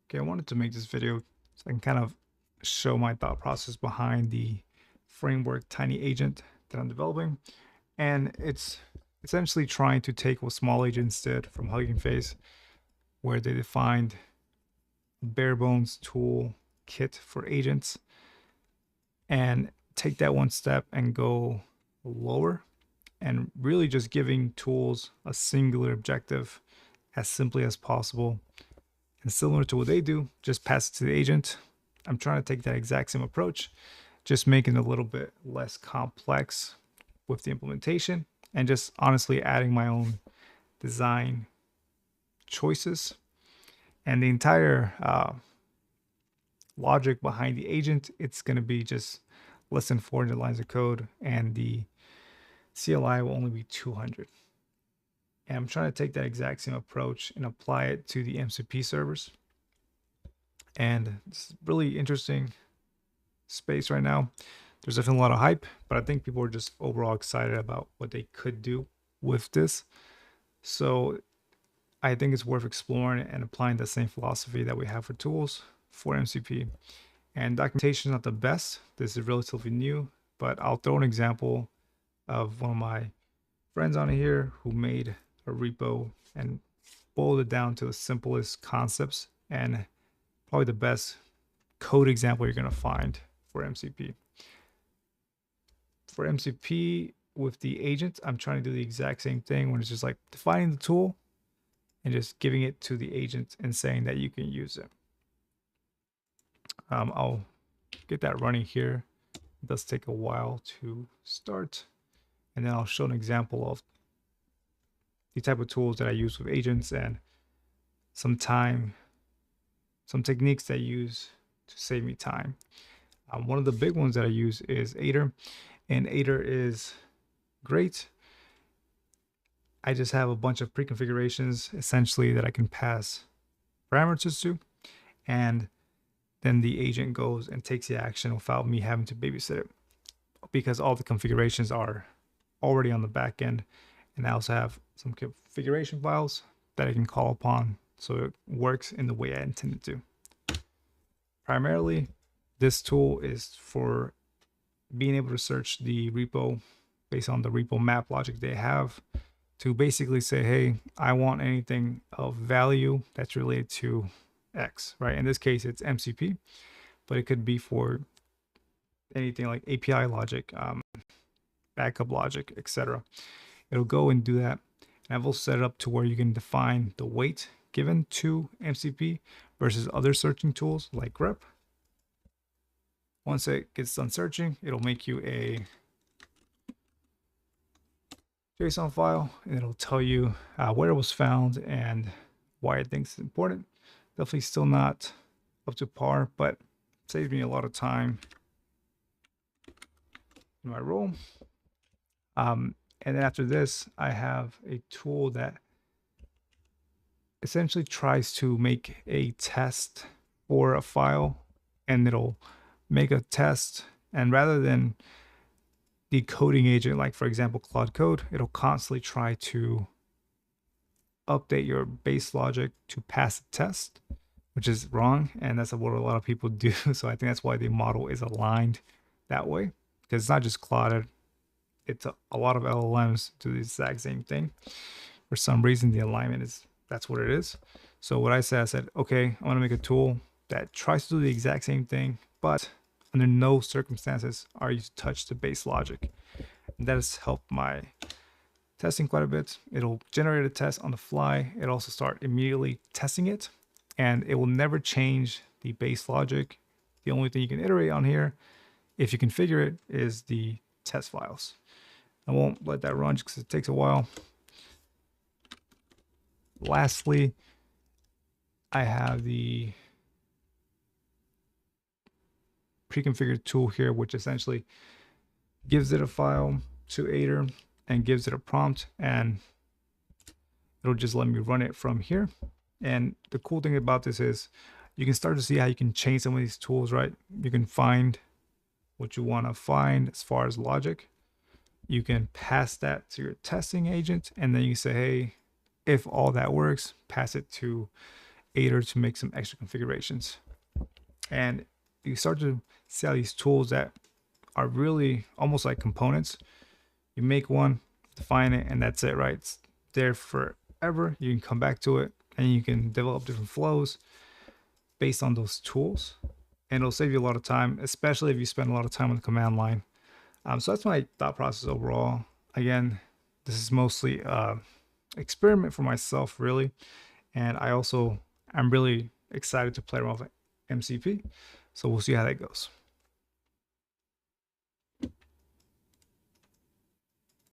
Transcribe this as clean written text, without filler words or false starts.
Okay, I wanted to make this video so I can kind of show my thought process behind the framework tinyAgent that I'm developing. And it's essentially trying to take what small agents did from Hugging Face, where they defined a bare bones tool kit for agents, and take that one step and go lower and really just giving tools a singular objective as simply as possible. And similar to what they do, just pass it to the agent. I'm trying to take that exact same approach, just making it a little bit less complex with the implementation and just honestly adding my own design choices. And the entire logic behind the agent, it's going to be just less than 400 lines of code, and the CLI will only be 200. And I'm trying to take that exact same approach and apply it to the MCP servers. And it's really interesting space right now. There's definitely a lot of hype, but I think people are just overall excited about what they could do with this. So I think it's worth exploring and applying the same philosophy that we have for tools for MCP. And documentation is not the best. This is relatively new, but I'll throw an example of one of my friends on here who made a repo and boiled it down to the simplest concepts and probably the best code example you're going to find for MCP. For MCP with the agent, I'm trying to do the exact same thing when it's just like defining the tool and just giving it to the agent and saying that you can use it. I'll get that running here. It does take a while to start. And then I'll show an example of the type of tools that I use with agents and some techniques that I use to save me time. One of the big ones that I use is Aider, and Aider is great. I just have a bunch of pre-configurations essentially that I can pass parameters to, and then the agent goes and takes the action without me having to babysit it, because all the configurations are already on the back end. And I also have some configuration files that I can call upon so it works in the way I intended to. Primarily, this tool is for being able to search the repo based on the repo map logic they have to basically say, hey, I want anything of value that's related to X, right? In this case, it's MCP, but it could be for anything like API logic, backup logic, etc. It'll go and do that. And I've also set it up to where you can define the weight given to MCP versus other searching tools like grep. Once it gets done searching, it'll make you a JSON file, and it'll tell you where it was found and why it thinks it's important. Definitely still not up to par, but saved me a lot of time in my role. And then after this, I have a tool that essentially tries to make a test for a file, and it'll make a test. And rather than the coding agent, like for example, Claude Code, it'll constantly try to update your base logic to pass the test, which is wrong. And that's what a lot of people do. So I think that's why the model is aligned that way, because it's not just Claude. It's a lot of LLMs do the exact same thing. For some reason, the alignment that's what it is. So what I said, okay, I want to make a tool that tries to do the exact same thing, but under no circumstances are you to touch the base logic. And that has helped my testing quite a bit. It'll generate a test on the fly. It'll also start immediately testing it, and it will never change the base logic. The only thing you can iterate on here, if you configure it, is the test files. I won't let that run just because it takes a while. Lastly, I have the pre-configured tool here, which essentially gives it a file to Aider and gives it a prompt, and it'll just let me run it from here. And the cool thing about this is you can start to see how you can change some of these tools, right? You can find what you want to find as far as logic. You can pass that to your testing agent, and then you say, hey, if all that works, pass it to creator to make some extra configurations. And you start to see how these tools that are really almost like components. You make one, define it, and that's it, right? It's there forever. You can come back to it and you can develop different flows based on those tools. And it'll save you a lot of time, especially if you spend a lot of time on the command line. So that's my thought process overall. Again, this is mostly experiment for myself, really. And I'm really excited to play around with MCP. So we'll see how that goes.